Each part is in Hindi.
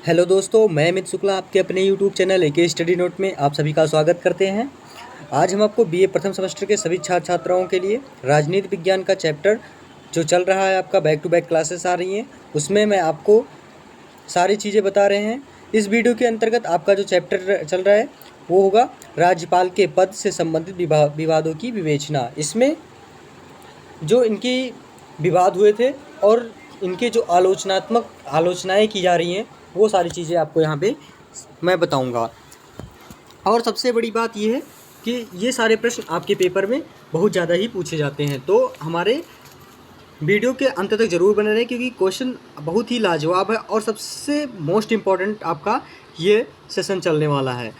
हेलो दोस्तों, मैं अमित शुक्ला आपके अपने YouTube channel AK study note में आप सभी का स्वागत करते हैं। आज हम आपको बीए प्रथम सेमेस्टर के सभी छात्र छात्राओं के लिए राजनीति विज्ञान का चैप्टर जो चल रहा है, आपका बैक टू बैक क्लासेस आ रही हैं, उसमें मैं आपको सारी चीज़ें बता रहे हैं। इस वीडियो के अंतर्गत आपका जो चैप्टर चल रहा है वो होगा राज्यपाल के पद से संबंधित विवादों की विवेचना। इसमें जो इनकी विवाद हुए थे और इनके जो आलोचनाएं की जा रही हैं, वो सारी चीज़ें आपको यहाँ पे मैं बताऊंगा। और सबसे बड़ी बात ये है कि ये सारे प्रश्न आपके पेपर में बहुत ज़्यादा ही पूछे जाते हैं, तो हमारे वीडियो के अंत तक ज़रूर बने रहें, क्योंकि क्वेश्चन बहुत ही लाजवाब है और सबसे मोस्ट इम्पॉर्टेंट आपका ये सेशन चलने वाला है।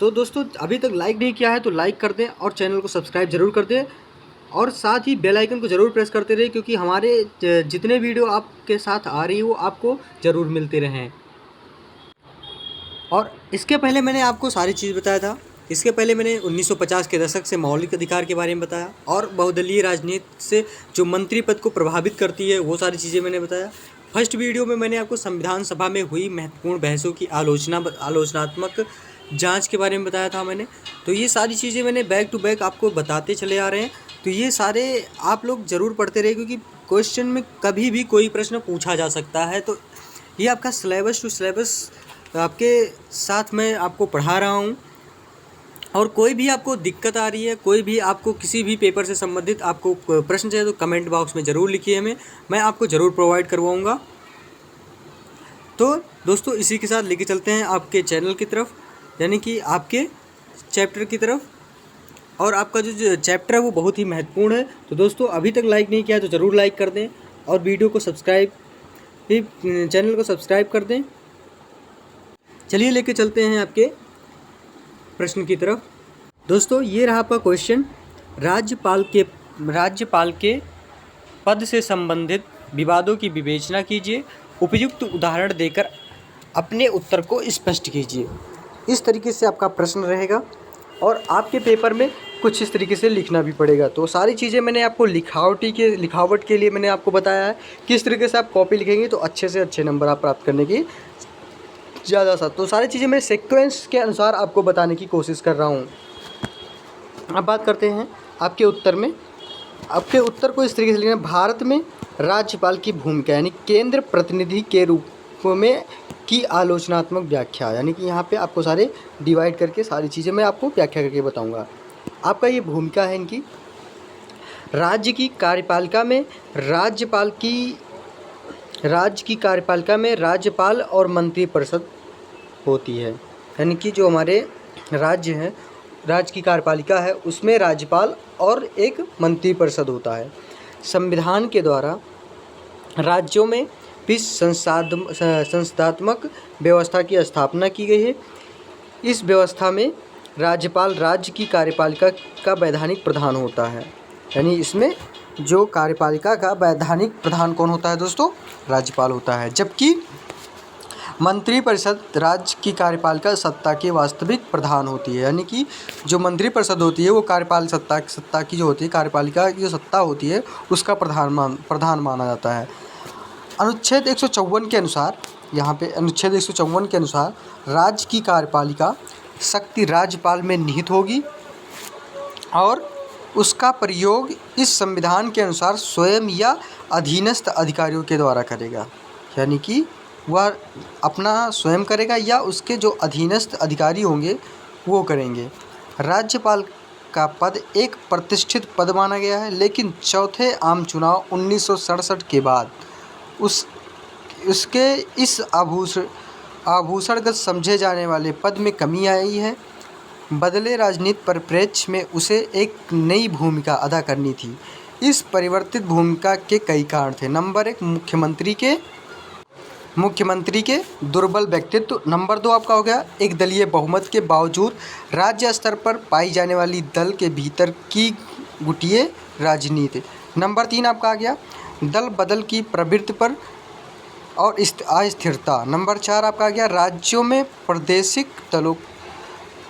तो दोस्तों, अभी तक लाइक नहीं किया है तो लाइक कर दें और चैनल को सब्सक्राइब ज़रूर कर दें और साथ ही बेल आइकन को ज़रूर प्रेस करते रहें, क्योंकि हमारे जितने वीडियो आपके साथ आ रही है वो आपको ज़रूर मिलते रहें। और इसके पहले मैंने आपको सारी चीज़ बताया था। इसके पहले मैंने 1950 के दशक से मौलिक अधिकार के बारे में बताया और बहुदलीय राजनीति से जो मंत्री पद को प्रभावित करती है वो सारी चीज़ें मैंने बताया। फर्स्ट वीडियो में मैंने आपको संविधान सभा में हुई महत्वपूर्ण बहसों की आलोचनात्मक जांच के बारे में बताया था मैंने। तो ये सारी चीज़ें मैंने बैक टू बैक आपको बताते चले आ रहे हैं। तो ये सारे आप लोग ज़रूर पढ़ते रहे, क्योंकि क्वेश्चन में कभी भी कोई प्रश्न पूछा जा सकता है। तो ये आपका सिलेबस टू सिलेबस आपके साथ मैं आपको पढ़ा रहा हूँ। और कोई भी आपको दिक्कत आ रही है, कोई भी आपको किसी भी पेपर से संबंधित आपको प्रश्न चाहिए तो कमेंट बॉक्स में ज़रूर लिखिए, मैं आपको ज़रूर प्रोवाइड करवाऊँगा। तो दोस्तों, इसी के साथ लेके चलते हैं आपके चैनल की तरफ, यानी कि आपके चैप्टर की तरफ। और आपका जो चैप्टर है वो बहुत ही महत्वपूर्ण है। तो दोस्तों, अभी तक लाइक नहीं किया है तो ज़रूर लाइक कर दें और वीडियो को चैनल को सब्सक्राइब कर दें। चलिए लेके चलते हैं आपके प्रश्न की तरफ। दोस्तों, ये रहा आपका क्वेश्चन। राज्यपाल के पद से संबंधित विवादों की विवेचना कीजिए। उपयुक्त उदाहरण देकर अपने उत्तर को स्पष्ट कीजिए। इस तरीके से आपका प्रश्न रहेगा और आपके पेपर में कुछ इस तरीके से लिखना भी पड़ेगा। तो सारी चीज़ें मैंने आपको लिखावट के लिए मैंने आपको बताया है किस तरीके से आप कॉपी लिखेंगे तो अच्छे से अच्छे नंबर आप प्राप्त करने की ज़्यादा सा। तो सारी चीज़ें मैं सीक्वेंस के अनुसार आपको बताने की कोशिश कर रहा हूँ। अब बात करते हैं आपके उत्तर में। आपके उत्तर को इस तरीके से लिखना है: भारत में राज्यपाल की भूमिका यानी केंद्र प्रतिनिधि के रूप में की आलोचनात्मक व्याख्या। यानी कि यहाँ पे आपको सारे डिवाइड करके सारी चीज़ें मैं आपको व्याख्या करके बताऊँगा। आपका ये भूमिका है इनकी। राज्य की कार्यपालिका में राज्यपाल और मंत्रिपरिषद होती है। यानी कि जो हमारे राज्य हैं, राज्य की कार्यपालिका है, उसमें राज्यपाल और एक मंत्रिपरिषद होता है। संविधान के द्वारा राज्यों में भी संस्थात्मक व्यवस्था की स्थापना की गई है। इस व्यवस्था में राज्यपाल राज्य की कार्यपालिका का वैधानिक प्रधान होता है। यानी इसमें जो कार्यपालिका का वैधानिक प्रधान कौन होता है दोस्तों? राज्यपाल होता है। जबकि मंत्रिपरिषद राज्य की कार्यपालिका सत्ता की वास्तविक प्रधान होती है। यानी कि जो मंत्रिपरिषद होती है वो सत्ता की जो होती है, कार्यपालिका की जो सत्ता होती है उसका प्रधान माना जाता है। अनुच्छेद 154 के अनुसार, यहाँ पे अनुच्छेद 154 के अनुसार राज्य की कार्यपालिका शक्ति राज्यपाल में निहित होगी और उसका प्रयोग इस संविधान के अनुसार स्वयं या अधीनस्थ अधिकारियों के द्वारा करेगा। यानी कि वह अपना स्वयं करेगा या उसके जो अधीनस्थ अधिकारी होंगे वो करेंगे। राज्यपाल का पद एक प्रतिष्ठित पद माना गया है, लेकिन चौथे आम चुनाव 1967 के बाद उसके इस आभूषणगत समझे जाने वाले पद में कमी आई है। बदले राजनीतिक परिप्रेक्ष्य में उसे एक नई भूमिका अदा करनी थी। इस परिवर्तित भूमिका के कई कारण थे। नंबर 1, मुख्यमंत्री के दुर्बल व्यक्तित्व। नंबर 2 आपका हो गया एक दलीय बहुमत के बावजूद राज्य स्तर पर पाई जाने वाली दल के भीतर की गुटिये राजनीति। नंबर 3 आपका आ गया दल बदल की प्रवृत्ति पर और अस्थिरता। नंबर 4 आपका आ गया राज्यों में प्रादेशिक दलों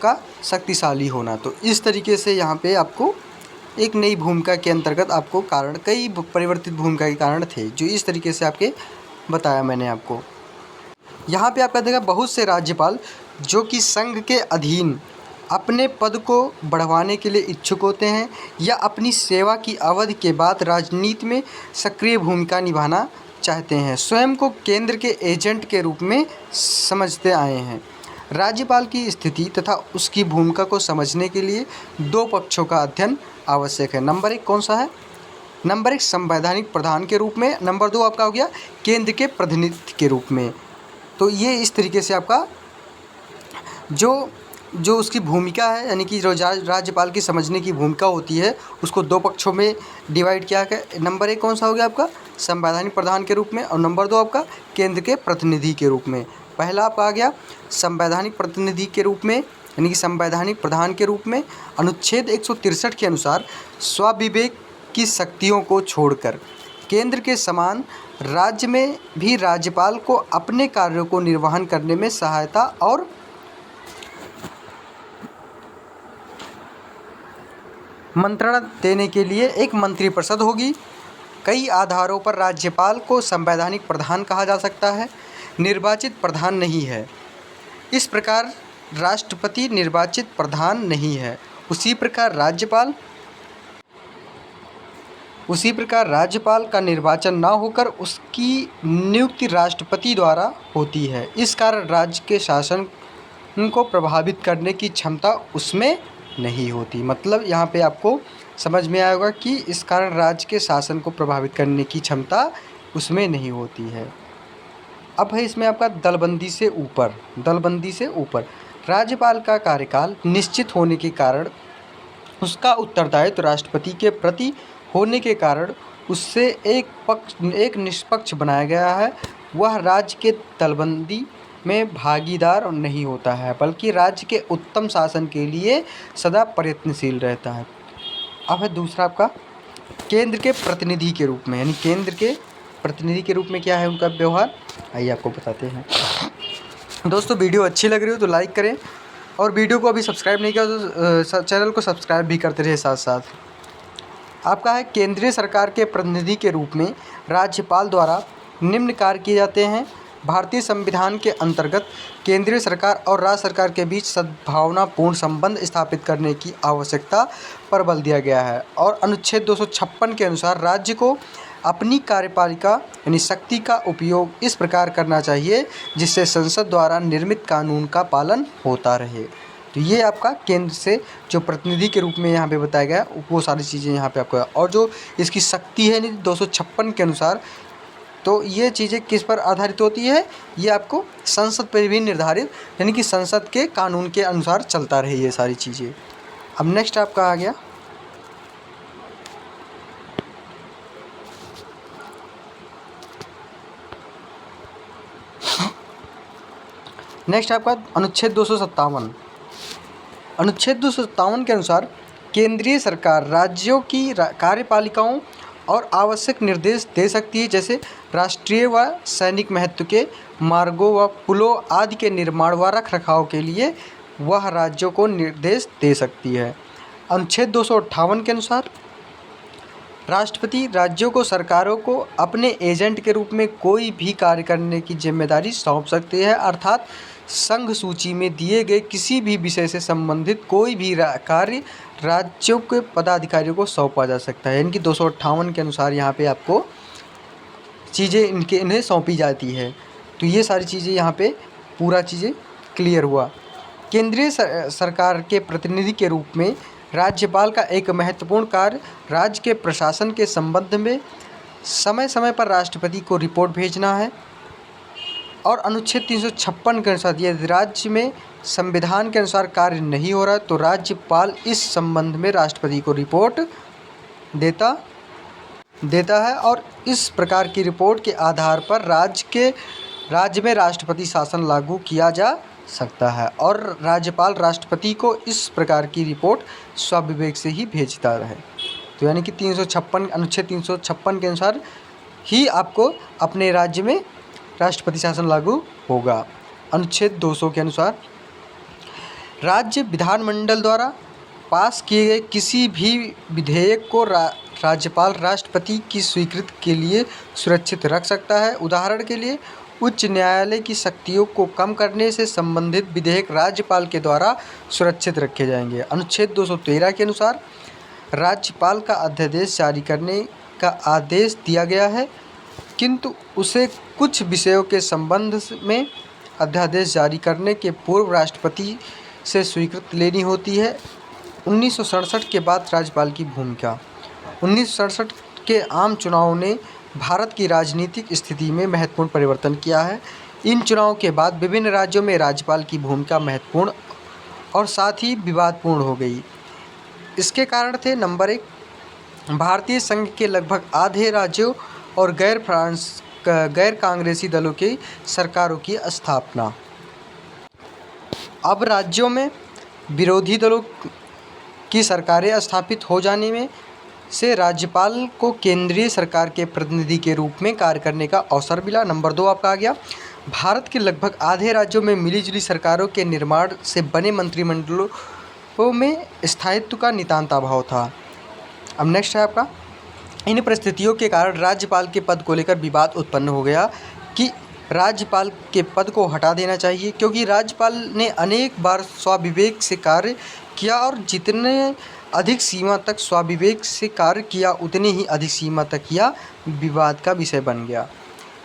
का शक्तिशाली होना। तो इस तरीके से यहाँ पे आपको एक नई भूमिका के अंतर्गत आपको कारण, कई परिवर्तित भूमिका के कारण थे जो इस तरीके से आपके बताया मैंने आपको। यहाँ पे आपका देखा बहुत से राज्यपाल जो कि संघ के अधीन अपने पद को बढ़वाने के लिए इच्छुक होते हैं या अपनी सेवा की अवधि के बाद राजनीति में सक्रिय भूमिका निभाना चाहते हैं, स्वयं को केंद्र के एजेंट के रूप में समझते आए हैं। राज्यपाल की स्थिति तथा उसकी भूमिका को समझने के लिए दो पक्षों का अध्ययन आवश्यक है। नंबर 1 कौन सा है? नंबर 1 संवैधानिक प्रधान के रूप में, नंबर 2 आपका हो गया केंद्र के प्रतिनिधि के रूप में। तो ये इस तरीके से आपका जो उसकी भूमिका है, यानी कि जो राज्यपाल की समझने की भूमिका होती है, उसको दो पक्षों में डिवाइड किया गया। नंबर 1 कौन सा हो गया आपका? संवैधानिक प्रधान के रूप में, और नंबर 2 आपका केंद्र के प्रतिनिधि के रूप में। पहला आपका आ गया संवैधानिक प्रतिनिधि के रूप में, यानी कि संवैधानिक प्रधान के रूप में। अनुच्छेद 163 के अनुसार स्वाविवेक की शक्तियों को छोड़कर केंद्र के समान राज्य में भी राज्यपाल को अपने कार्यों को निर्वहन करने में सहायता और मंत्रणा देने के लिए एक मंत्रिपरिषद होगी। कई आधारों पर राज्यपाल को संवैधानिक प्रधान कहा जा सकता है, निर्वाचित प्रधान नहीं है। इस प्रकार राष्ट्रपति निर्वाचित प्रधान नहीं है। उसी प्रकार राज्यपाल का निर्वाचन न होकर उसकी नियुक्ति राष्ट्रपति द्वारा होती है। इस कारण राज्य के शासन को प्रभावित करने की क्षमता उसमें नहीं होती। मतलब यहाँ पे आपको समझ में आएगा कि इस कारण राज्य के शासन को प्रभावित करने की क्षमता उसमें नहीं होती है। अब है इसमें आपका दलबंदी से ऊपर। राज्यपाल का कार्यकाल निश्चित होने के कारण उसका उत्तरदायित्व राष्ट्रपति के प्रति होने के कारण उससे एक निष्पक्ष बनाया गया है। वह राज्य के दलबंदी में भागीदार नहीं होता है, बल्कि राज्य के उत्तम शासन के लिए सदा प्रयत्नशील रहता है। अब है दूसरा आपका केंद्र के प्रतिनिधि के रूप में, यानी केंद्र के प्रतिनिधि के रूप में क्या है उनका व्यवहार, आइए आपको बताते हैं। दोस्तों वीडियो अच्छी लग रही हो तो लाइक करें, और वीडियो को अभी सब्सक्राइब नहीं किया तो चैनल को सब्सक्राइब भी करते रहे साथ साथ। आपका है केंद्रीय सरकार के प्रतिनिधि के रूप में राज्यपाल द्वारा निम्न कार्य किए जाते हैं। भारतीय संविधान के अंतर्गत केंद्रीय सरकार और राज्य सरकार के बीच सद्भावनापूर्ण संबंध स्थापित करने की आवश्यकता पर बल दिया गया है, और अनुच्छेद 256 के अनुसार राज्य को अपनी कार्यपालिका यानी शक्ति का उपयोग इस प्रकार करना चाहिए जिससे संसद द्वारा निर्मित कानून का पालन होता रहे। तो ये आपका केंद्र से जो प्रतिनिधि के रूप में यहाँ पे बताया गया वो सारी चीज़ें यहाँ पे आपको, और जो इसकी शक्ति है 256 के अनुसार, तो ये चीज़ें किस पर आधारित होती है, ये आपको संसद पर भी निर्धारित, यानी कि संसद के कानून के अनुसार चलता रहे ये सारी चीज़ें। अब नेक्स्ट आपका आ गया अनुच्छेद 257। अनुच्छेद 257 के अनुसार केंद्रीय सरकार राज्यों की कार्यपालिकाओं और आवश्यक निर्देश दे सकती है, जैसे राष्ट्रीय व सैनिक महत्व के मार्गों व पुलों आदि के निर्माण व रखरखाव के लिए वह राज्यों को निर्देश दे सकती है। अनुच्छेद 258 के अनुसार राष्ट्रपति राज्यों को सरकारों को अपने एजेंट के रूप में कोई भी कार्य करने की जिम्मेदारी सौंप सकते हैं, अर्थात संघ सूची में दिए गए किसी भी विषय से संबंधित कोई भी कार्य राज्यों के पदाधिकारियों को सौंपा जा सकता है। इनकी 258 के अनुसार यहाँ पे आपको चीज़ें इन्हें सौंपी जाती है। तो ये सारी चीज़ें यहाँ पे पूरा चीज़ें क्लियर हुआ। केंद्रीय सरकार के प्रतिनिधि के रूप में राज्यपाल का एक महत्वपूर्ण कार्य राज्य के प्रशासन के संबंध में समय समय पर राष्ट्रपति को रिपोर्ट भेजना है, और अनुच्छेद 356 के अनुसार यदि राज्य में संविधान के अनुसार कार्य नहीं हो रहा है तो राज्यपाल इस संबंध में राष्ट्रपति को रिपोर्ट देता है, और इस प्रकार की रिपोर्ट के आधार पर राज्य में राष्ट्रपति शासन लागू किया जा सकता है, और राज्यपाल राष्ट्रपति को इस प्रकार की रिपोर्ट स्वाविवेक से ही भेजता रहे। तो यानी कि अनुच्छेद 356 के अनुसार ही आपको अपने राज्य में राष्ट्रपति शासन लागू होगा। अनुच्छेद 200 के अनुसार राज्य विधानमंडल द्वारा पास किए गए किसी भी विधेयक को राज्यपाल राष्ट्रपति की स्वीकृति के लिए सुरक्षित रख सकता है। उदाहरण के लिए उच्च न्यायालय की शक्तियों को कम करने से संबंधित विधेयक राज्यपाल के द्वारा सुरक्षित रखे जाएंगे। अनुच्छेद 213 के अनुसार राज्यपाल का अध्यादेश जारी करने का आदेश दिया गया है, किंतु उसे कुछ विषयों के संबंध में अध्यादेश जारी करने के पूर्व राष्ट्रपति से स्वीकृति लेनी होती है। 1967 के बाद राज्यपाल की भूमिका। 1967 के आम चुनावों ने भारत की राजनीतिक स्थिति में महत्वपूर्ण परिवर्तन किया है। इन चुनावों के बाद विभिन्न राज्यों में राज्यपाल की भूमिका महत्वपूर्ण और साथ ही विवादपूर्ण हो गई। इसके कारण थे, नंबर 1, भारतीय संघ के लगभग आधे राज्यों और गैर कांग्रेसी दलों की सरकारों की स्थापना। अब राज्यों में विरोधी दलों की सरकारें स्थापित हो जाने में से राज्यपाल को केंद्रीय सरकार के प्रतिनिधि के रूप में कार्य करने का अवसर मिला। नंबर 2 आपका आ गया, भारत के लगभग आधे राज्यों में मिलीजुली सरकारों के निर्माण से बने मंत्रिमंडलों में स्थायित्व का नितांत अभाव था। अब नेक्स्ट है आपका, इन परिस्थितियों के कारण राज्यपाल के पद को लेकर विवाद उत्पन्न हो गया कि राज्यपाल के पद को हटा देना चाहिए, क्योंकि राज्यपाल ने अनेक बार स्वाविवेक से कार्य किया और जितने अधिक सीमा तक स्वाविवेक से कार्य किया उतनी ही अधिक सीमा तक यह विवाद का विषय बन गया।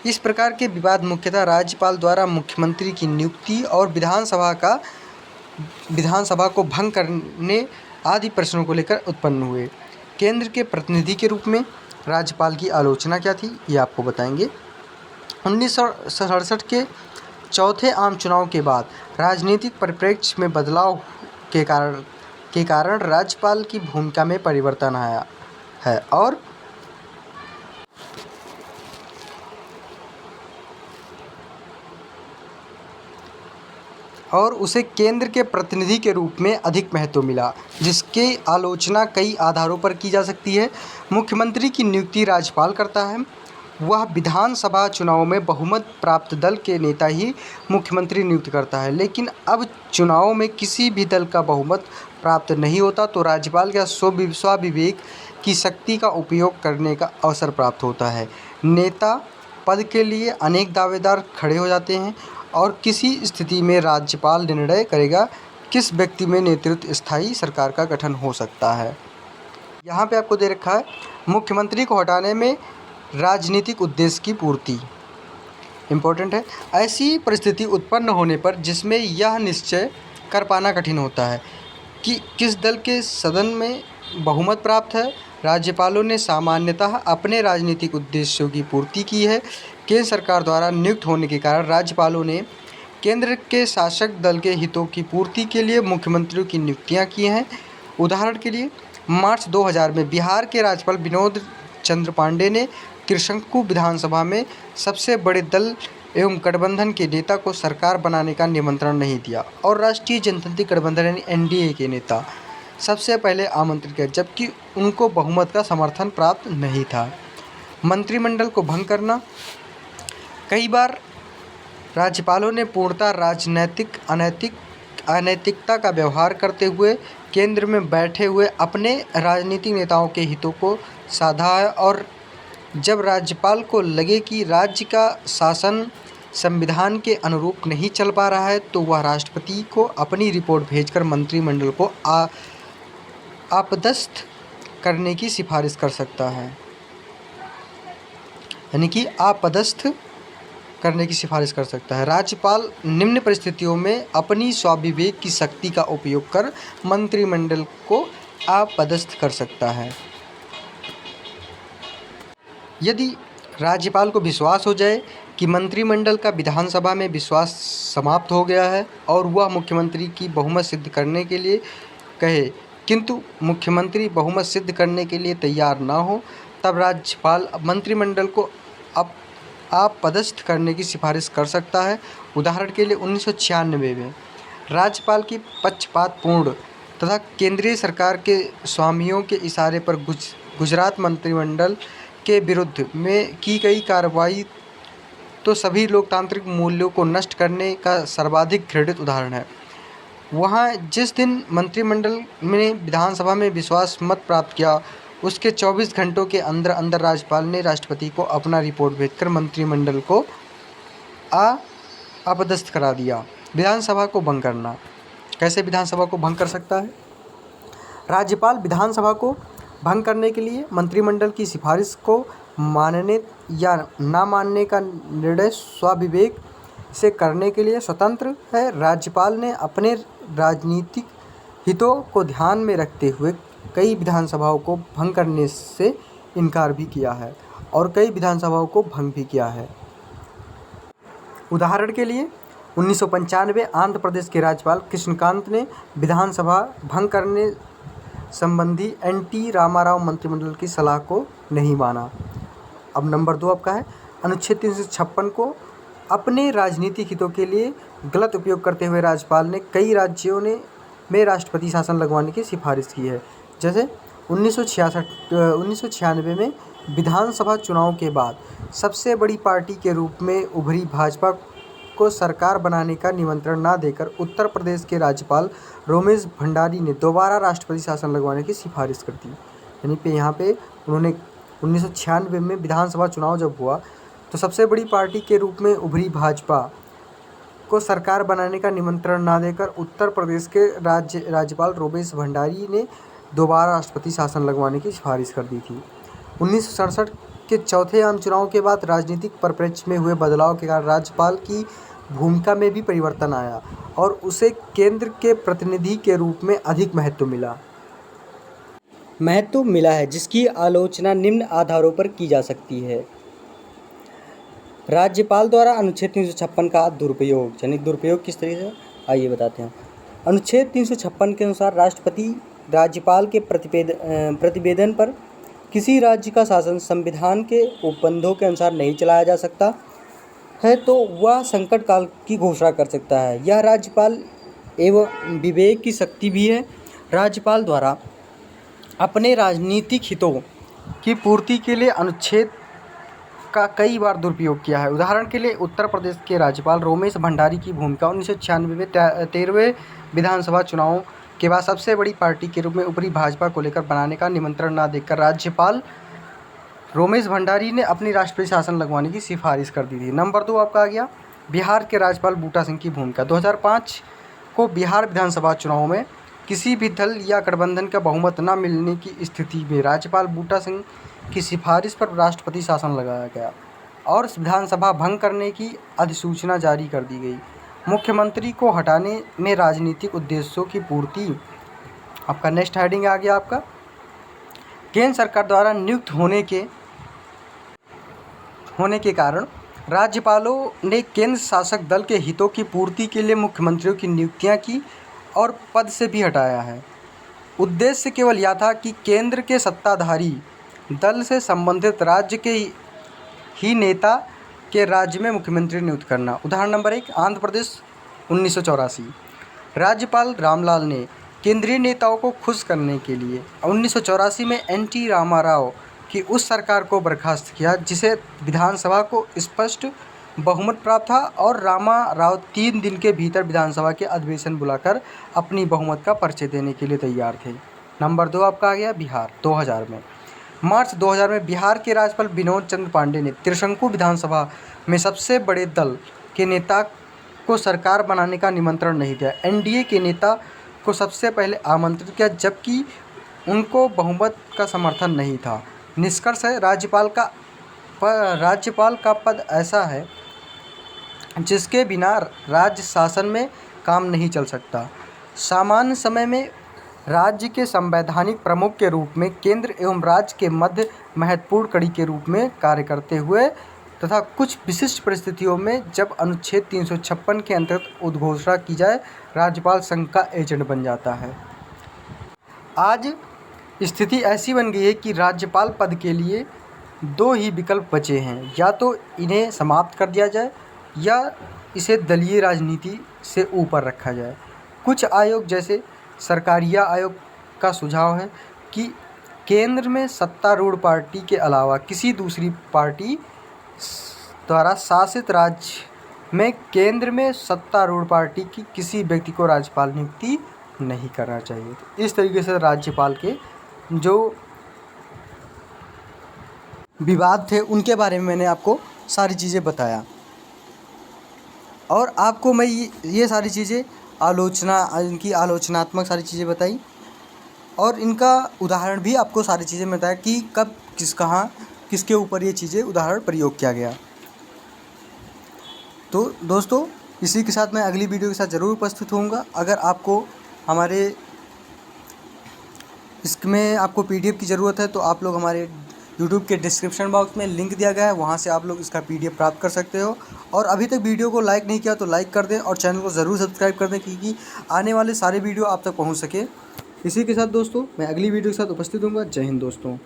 इस प्रकार के विवाद मुख्यतः राज्यपाल द्वारा मुख्यमंत्री की नियुक्ति और विधानसभा को भंग करने आदि प्रश्नों को लेकर उत्पन्न हुए। केंद्र के प्रतिनिधि के रूप में राज्यपाल की आलोचना क्या थी, ये आपको बताएंगे। 1967 के चौथे आम चुनाव के बाद राजनीतिक परिप्रेक्ष्य में बदलाव के कारण राज्यपाल की भूमिका में परिवर्तन आया है और उसे केंद्र के प्रतिनिधि के रूप में अधिक महत्व मिला, जिसकी आलोचना कई आधारों पर की जा सकती है। मुख्यमंत्री की नियुक्ति राज्यपाल करता है। वह विधानसभा चुनाव में बहुमत प्राप्त दल के नेता ही मुख्यमंत्री नियुक्त करता है, लेकिन अब चुनाव में किसी भी दल का बहुमत प्राप्त नहीं होता तो राज्यपाल का स्वाविवेक की शक्ति का उपयोग करने का अवसर प्राप्त होता है। नेता पद के लिए अनेक दावेदार खड़े हो जाते हैं और किसी स्थिति में राज्यपाल निर्णय करेगा किस व्यक्ति में नेतृत्व स्थायी सरकार का गठन हो सकता है। यहाँ पे आपको दे रखा है, मुख्यमंत्री को हटाने में राजनीतिक उद्देश्य की पूर्ति इम्पोर्टेंट है। ऐसी परिस्थिति उत्पन्न होने पर जिसमें यह निश्चय कर पाना कठिन होता है कि किस दल के सदन में बहुमत प्राप्त है, राज्यपालों ने सामान्यतः अपने राजनीतिक उद्देश्यों की पूर्ति की है। केंद्र सरकार द्वारा नियुक्त होने के कारण राज्यपालों ने केंद्र के शासक दल के हितों की पूर्ति के लिए मुख्यमंत्रियों की नियुक्तियां की हैं। उदाहरण के लिए मार्च 2000 में बिहार के राज्यपाल विनोद चंद्र पांडे ने त्रिशंकु विधानसभा में सबसे बड़े दल एवं गठबंधन के नेता को सरकार बनाने का निमंत्रण नहीं दिया और राष्ट्रीय जनतांत्रिक गठबंधन यानी एनडीए के नेता सबसे पहले आमंत्रित किया, जबकि उनको बहुमत का समर्थन प्राप्त नहीं था। मंत्रिमंडल को भंग करना। कई बार राज्यपालों ने पूर्णतः राजनैतिक अनैतिकता का व्यवहार करते हुए केंद्र में बैठे हुए अपने राजनीतिक नेताओं के हितों को साधा है और जब राज्यपाल को लगे कि राज्य का शासन संविधान के अनुरूप नहीं चल पा रहा है तो वह राष्ट्रपति को अपनी रिपोर्ट भेजकर मंत्रिमंडल को अपदस्थ करने की सिफारिश कर सकता है, यानी कि अपदस्थ करने की सिफारिश कर सकता है। राज्यपाल निम्न परिस्थितियों में अपनी स्वाविवेक की शक्ति का उपयोग कर मंत्रिमंडल को अपदस्थ कर सकता है। यदि राज्यपाल को विश्वास हो जाए कि मंत्रिमंडल का विधानसभा में विश्वास समाप्त हो गया है और वह मुख्यमंत्री की बहुमत सिद्ध करने के लिए कहे, किंतु मुख्यमंत्री बहुमत सिद्ध करने के लिए तैयार ना हो, तब राज्यपाल मंत्रिमंडल को अपदस्थ करने की सिफारिश कर सकता है। उदाहरण के लिए 1996 में राज्यपाल की पक्षपातपूर्ण तथा केंद्रीय सरकार के स्वामियों के इशारे पर गुजरात मंत्रिमंडल के विरुद्ध में की गई कार्रवाई तो सभी लोकतांत्रिक मूल्यों को नष्ट करने का सर्वाधिक घृणित उदाहरण है। वहाँ जिस दिन मंत्रिमंडल ने विधानसभा में विश्वास मत प्राप्त किया, उसके 24 घंटों के अंदर राज्यपाल ने राष्ट्रपति को अपना रिपोर्ट भेजकर मंत्रिमंडल को अपदस्थ करा दिया। विधानसभा को भंग करना। कैसे विधानसभा को भंग कर सकता है? राज्यपाल विधानसभा को भंग करने के लिए मंत्रिमंडल की सिफारिश को मानने या ना मानने का निर्णय स्वविवेक से करने के लिए स्वतंत्र है। राज्यपाल ने अपने राजनीतिक हितों को ध्यान में रखते हुए कई विधानसभाओं को भंग करने से इनकार भी किया है और कई विधानसभाओं को भंग भी किया है। उदाहरण के लिए 1995 आंध्र प्रदेश के राज्यपाल कृष्णकांत ने विधानसभा भंग करने संबंधी एन.टी. रामाराव मंत्रिमंडल की सलाह को नहीं माना। अब नंबर 2 आपका है, अनुच्छेद 356 को अपने राजनीतिक हितों के लिए गलत उपयोग करते हुए राज्यपाल ने कई राज्यों में राष्ट्रपति शासन लगवाने की सिफारिश की है। जैसे 1996 में विधानसभा चुनाव के बाद सबसे बड़ी पार्टी के रूप में उभरी भाजपा को सरकार बनाने का निमंत्रण ना देकर उत्तर प्रदेश के राज्यपाल रोमेश भंडारी ने दोबारा राष्ट्रपति शासन लगवाने की सिफारिश कर दी। यानी पे यहाँ पे उन्होंने 1996 में विधानसभा चुनाव जब हुआ तो सबसे बड़ी पार्टी के रूप में उभरी भाजपा को सरकार बनाने का निमंत्रण ना देकर उत्तर प्रदेश के राज्यपाल रोमेश भंडारी ने दोबारा राष्ट्रपति शासन लगवाने की सिफारिश कर दी थी। 1967 के चौथे आम चुनाव के बाद राजनीतिक परिप्रेक्ष्य में हुए बदलाव के कारण राज्यपाल की भूमिका में भी परिवर्तन आया और उसे केंद्र के प्रतिनिधि के रूप में अधिक महत्व मिला है, जिसकी आलोचना निम्न आधारों पर की जा सकती है। राज्यपाल द्वारा अनुच्छेद 356 का दुरुपयोग, यानी दुरुपयोग किस तरीके से, आइए बताते हैं। अनुच्छेद 356 के अनुसार राष्ट्रपति राज्यपाल के प्रतिवेदन पर किसी राज्य का शासन संविधान के उपबंधों के अनुसार नहीं चलाया जा सकता है तो वह संकट काल की घोषणा कर सकता है। यह राज्यपाल एवं विवेक की शक्ति भी है। राज्यपाल द्वारा अपने राजनीतिक हितों की पूर्ति के लिए अनुच्छेद का कई बार दुरुपयोग किया है। उदाहरण के लिए उत्तर प्रदेश के राज्यपाल रोमेश भंडारी की भूमिका 1996 में 13वें विधानसभा चुनाव के बाद सबसे बड़ी पार्टी के रूप में उभरी भाजपा को लेकर बनाने का निमंत्रण ना देकर राज्यपाल रोमेश भंडारी ने अपनी राष्ट्रपति शासन लगवाने की सिफारिश कर दी थी। नंबर 2 आपका आ गया, बिहार के राज्यपाल बूटा सिंह की भूमिका। 2005 को बिहार विधानसभा चुनाव में किसी भी दल या गठबंधन का बहुमत न मिलने की स्थिति में राज्यपाल बूटा सिंह की सिफारिश पर राष्ट्रपति शासन लगाया गया और विधानसभा भंग करने की अधिसूचना जारी कर दी गई। मुख्यमंत्री को हटाने में राजनीतिक उद्देश्यों की पूर्ति। आपका नेक्स्ट हेडिंग आ गया आपका, केंद्र सरकार द्वारा नियुक्त होने के कारण राज्यपालों ने केंद्र शासक दल के हितों की पूर्ति के लिए मुख्यमंत्रियों की नियुक्तियां की और पद से भी हटाया है। उद्देश्य केवल यह था कि केंद्र के सत्ताधारी दल से संबंधित राज्य के ही नेता के राज्य में मुख्यमंत्री नियुक्त करना। उदाहरण नंबर 1, आंध्र प्रदेश 1984। राज्यपाल रामलाल ने केंद्रीय नेताओं को खुश करने के लिए 1984 में एन.टी. रामाराव की उस सरकार को बर्खास्त किया जिसे विधानसभा को स्पष्ट बहुमत प्राप्त था और रामाराव 3 दिन के भीतर विधानसभा के अधिवेशन बुलाकर अपनी बहुमत का परिचय देने के लिए तैयार थे। नंबर 2 आपका आ गया, बिहार 2000 में। मार्च 2000 में बिहार के राज्यपाल विनोद चंद्र पांडे ने त्रिशंकु विधानसभा में सबसे बड़े दल के नेता को सरकार बनाने का निमंत्रण नहीं दिया। एनडीए के नेता को सबसे पहले आमंत्रित किया जबकि उनको बहुमत का समर्थन नहीं था। निष्कर्ष है, राज्यपाल का पद ऐसा है जिसके बिना राज्य शासन में काम नहीं चल सकता। सामान्य समय में राज्य के संवैधानिक प्रमुख के रूप में केंद्र एवं राज्य के मध्य महत्वपूर्ण कड़ी के रूप में कार्य करते हुए तथा कुछ विशिष्ट परिस्थितियों में जब अनुच्छेद 356 के अंतर्गत उद्घोषणा की जाए, राज्यपाल संघ का एजेंट बन जाता है। आज स्थिति ऐसी बन गई है कि राज्यपाल पद के लिए 2 ही विकल्प बचे हैं, या तो इन्हें समाप्त कर दिया जाए या इसे दलीय राजनीति से ऊपर रखा जाए। कुछ आयोग जैसे सरकारिया आयोग का सुझाव है कि केंद्र में सत्तारूढ़ पार्टी के अलावा किसी दूसरी पार्टी द्वारा शासित राज्य में केंद्र में सत्तारूढ़ पार्टी की किसी व्यक्ति को राज्यपाल नियुक्ति नहीं करना चाहिए। तो इस तरीके से राज्यपाल के जो विवाद थे उनके बारे में मैंने आपको सारी चीज़ें बताया। और आपको मैं ये सारी चीज़ें इनकी आलोचनात्मक सारी चीज़ें बताई और इनका उदाहरण भी आपको सारी चीज़ें बताया कि कब कहाँ किसके ऊपर ये चीज़ें उदाहरण प्रयोग किया गया। तो दोस्तों इसी के साथ मैं अगली वीडियो के साथ ज़रूर उपस्थित होऊंगा। अगर आपको हमारे इसमें आपको PDF की ज़रूरत है तो आप लोग हमारे YouTube के डिस्क्रिप्शन बॉक्स में लिंक दिया गया है, वहाँ से आप लोग इसका PDF प्राप्त कर सकते हो। और अभी तक वीडियो को लाइक नहीं किया तो लाइक कर दें और चैनल को ज़रूर सब्सक्राइब कर दें क्योंकि आने वाले सारे वीडियो आप तक पहुँच सके। इसी के साथ दोस्तों मैं अगली वीडियो के साथ उपस्थित होऊंगा। जय हिंद दोस्तों।